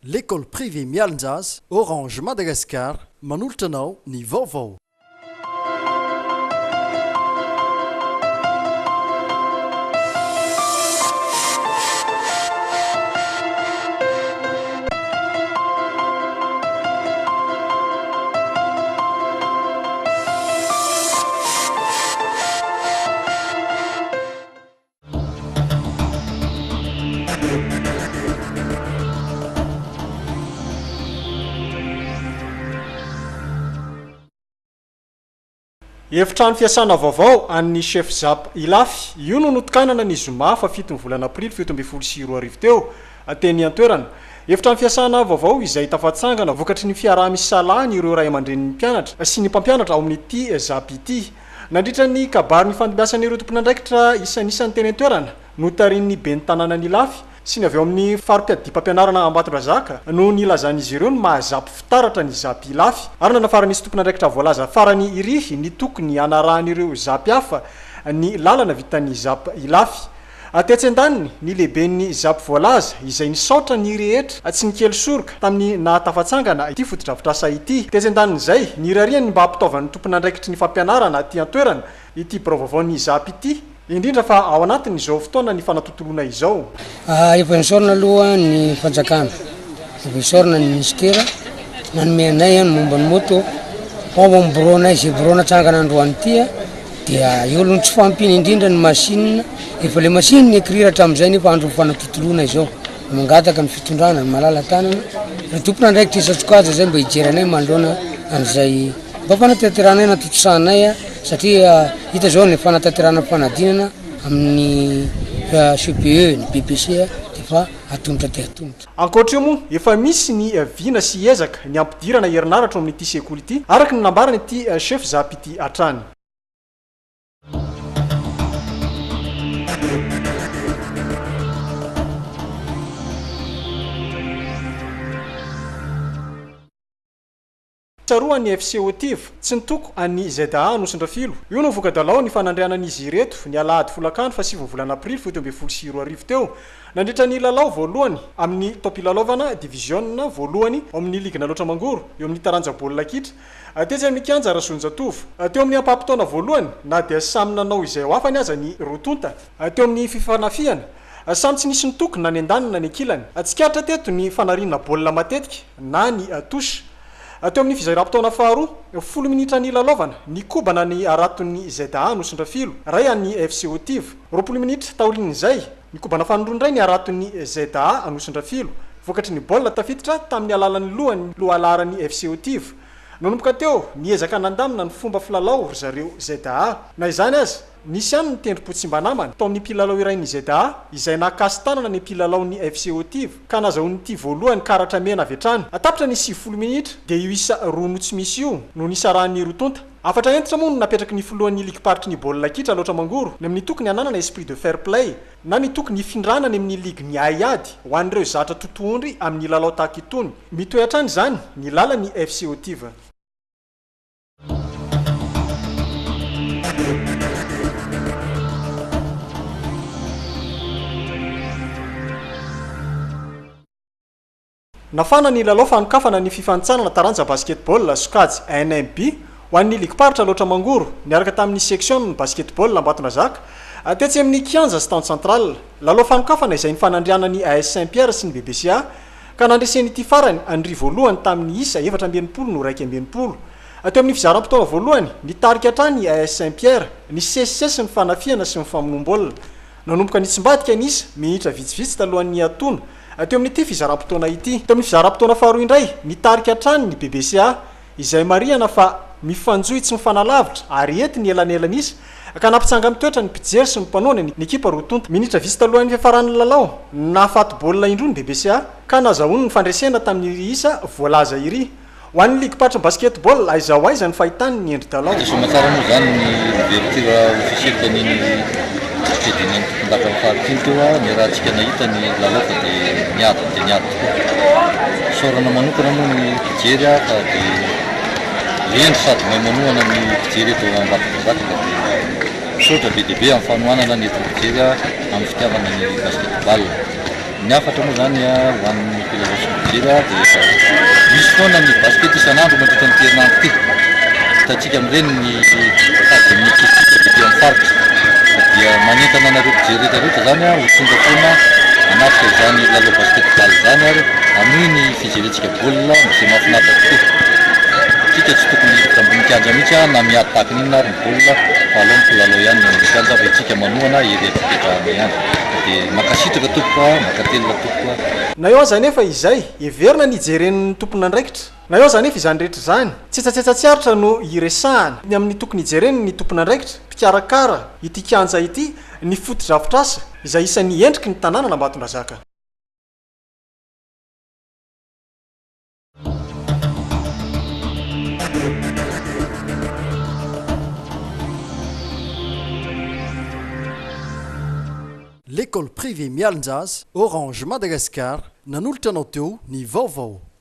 L'école privée Mialinjaz, Orange Madagascar, manolotra anao ny vaovao. Efitrano fiasana vaovao an'ny chef Zap Ilafy, io no notokanana ny zoma fa 7 volana aprily 2024 teo ateny an-toerana. Efitrano fiasana vaovao izay tafatsangana vokatry ny fiaraha-misalahany ireo ray aman-drenin'ny mpianatra sy ny mpampianatra ao amin'ity Zap ity. Nandritra ny kabary ny fandimbiasan'ireo tompon'andraikitra isanisan'ny teny an-toerana no tarin'ny ben'ny tanànan'i Ilafy sy ny avy eo amin'ny farim-piadiam-pampianarana Ambatondrazaka no nilazan'izy ireo ny mahazapy fitaratra ny Zap Ilafy ary nanafaran'izy tompon'andraikitra voalaza farany irihy ny tokony anarahan'ireo Zapy hafa ny lalana vitan'ny Zap Ilafy. Atetsendaniny ny lehiben'ny Zapy voalaza izay nisaotra ny rehetra tsy ny kely soroka tamin'ny nahatafatsangana ity fotodrafitrasa ity. Tetsendaniny izay nirariany mba hampitaovan'ny tompon'andraikitry ny fampianarana aty an-toerana ity barovaovan'ny Zapy ity, indrindra fa ao anatiny izao fotoana ny fanatotolona izao. Efa nisorona aloha ny fanjakana, efa nisorona ny ministera nanome anay any momba ny moto fomba miborona izay borona tsangana androany ity dia io aloha tsy fampiny indrindra ny machine, efa le machine ny écrire hatramin'izay nefa andro fanatotolona izao mangataka ny fitondrana ny malala tanana ny tompon'andraikitra isatsokaja zay mba hijeranay mandroana an'izay mba fanatanteranay natotosahana satria hita zao ny fanatanterana fanadinana amin'ny CPE ny BBC efa atonitra te atonitra. Ankoatra io moa efa misy ny vina sy ezaka ny ampidirana herinaratra amin'ity sekoly ity araka ny nambarany ity chef Zap ity hatrany. Tsaroan'ny FCO Tiv tsy nitoko an'ny ZA Nosindrafilo. Io no vokadalao ny fanandrianan'izy ireto ny alahady folakano fa 7 volana aprily 2024 teo. Nandritra ny lalao voalohany amin'ny topilalaovana division voalohany ao amin'ny ligna loatra mangoro eo amin'ny taranja baolina kitra. Tetsy amin'ny kianja Rasonjatovo. Teo amin'ny ampapitaona voalohany na dia samy nanao izay ho afany aza ny rotonta. Teo amin'ny fifanafiana samy tsy nisy nitoko na ny andaniny na ny ankilany. Tsikaritra teto ny fanariana baolina matetika na ny touche. Teo amin'ny fizaram-potoana faharoa 10 minitra ny lalaovana ny kobana ny araton'ny ZA Nosindrafilo ray an'ny FCO Tiv. 20 minitra taorin'izay ny kobana fanondroandray ny araton'ny ZA Nosindrafilo vokatry ny baolina tafiditra tamin'ny alalan'ny lohany lohalaran'ny FCO Tiv. Nanomboka teo niezaka nandamina ny fomba filalao ry zareo ZA. Na izany aza nisy ihany ny tendrom-po tsy mba namana tao amin'ny mpilalao irain'ny ZA izay nakasy tanana ny mpilalaon'ny FCO Tiv ka nazahoan'ity voalohany karatra mena avy hatrany. Atapitra ny 20 minitra dia io isa roa no tsy misy io no nisarahan'ny rotonta. Afatra entitra moa no napetraky ny filohan'ny ligue-paritry ny baolina kitra loatra mangoro ny amin'ny tokony ananana esprit de fair play na ny tokony findrana ny amin'ny ligue ny aiady ho an'ireo zatra totohondry amin'ny lalao tahaka itony. Mitohy hatrany zany ny lalan'ny FCO Tiv. Nafana ny lalao fanokafana ny fifanitsanana taranja basketball sokajy NMB ho an'ny ligue-paritra loatra mangoro niaraka tamin'ny section ny basketball Ambatondrazaka tetsy amin'ny kianja Stade Central. Lalao fanokafana izay ny fanandrianan'ny AS Saint-Pierre sy ny BBCA ka nandreseny ity farany andry voalohany tamin'ny isa 4-20 no 1-20. Teo amin'ny fizaram-potoana voalohany nitarika hatrany ny AS Saint-Pierre ny sesisesy ny fanafiana sy ny famonom-baolina. Nanomboka nitsymbatika ny isa minitra vitsivitsy talohan'ny atono. Teo amin'ity fizaram-potoana ity. Teo amin'ny fizaram-potoana faharoa indray nitarika hatrany ny BBCA izay marihana fa mifanjohy tsy mifanalavitra ary ety ny elanelana isa ka nampitsanga mitoetra ny mpijery sy ny mpanony ny ekipa rotonta. Minitra vitsy talohan'ny fiafaran'ny lalao nafaty baolina indroa ny BBCA ka nazahoany ny fandresena tamin'ny isa voalaza iry. Ho an'ny ligue-paritra basketball aiza ho aiza ny fahitany ny endri-dalao. Somatsara moa zany ny ouverture officielle taniny fediny tokondaka fahatiny teo ny rahantsika nahita ny lalao fa dia niady tokoa. Sorana manokana moa ny mpijery fa dia lendry sady mahay manohana ny mpijery eto Ambatondrazaka ka dia misaotra be dia be amin'ny fanohanana ny eto mpijery amin'ny fitiavana ny basketball. ny afatra moa zany a hoan'ny filazantsybidira dia misy foana ny baskety isan'andro mandritra ny terinandro ty hitantsika amin'ireny ny tady mitsitsika dia dia mifaritra dia manentana anareo mpijery rehetra zany a ho tonga foana anatrika izany lalao basketball zany ary amin'io ny fijerentsika baolina izay mahafinaritra tokoa tsika tsy tokony tambony kianja mihitsy a na miady tahaka n'inona ary ny baolina fa alao ny mpilalao ihany ny kianja fa itsika manoana ery afipetrahana ihany dia makasitraka tompoka makatelina tompoka na eo aza nefa izay everina ny ijeren'ny tompona andraikitra na eo aza nefa izany rehetra zany tsetsatsiaritra no iresahana ny amin'ny tokony ijereny ny tompona andraikitra mpikarakara ity kianja ity ny fotodrafitrasa izay isan'ny endriky ny tanàna nambatondrazaka. L'école privée Mialinjaz, Orange Madagascar, nanolotra anao teo ny vaovao.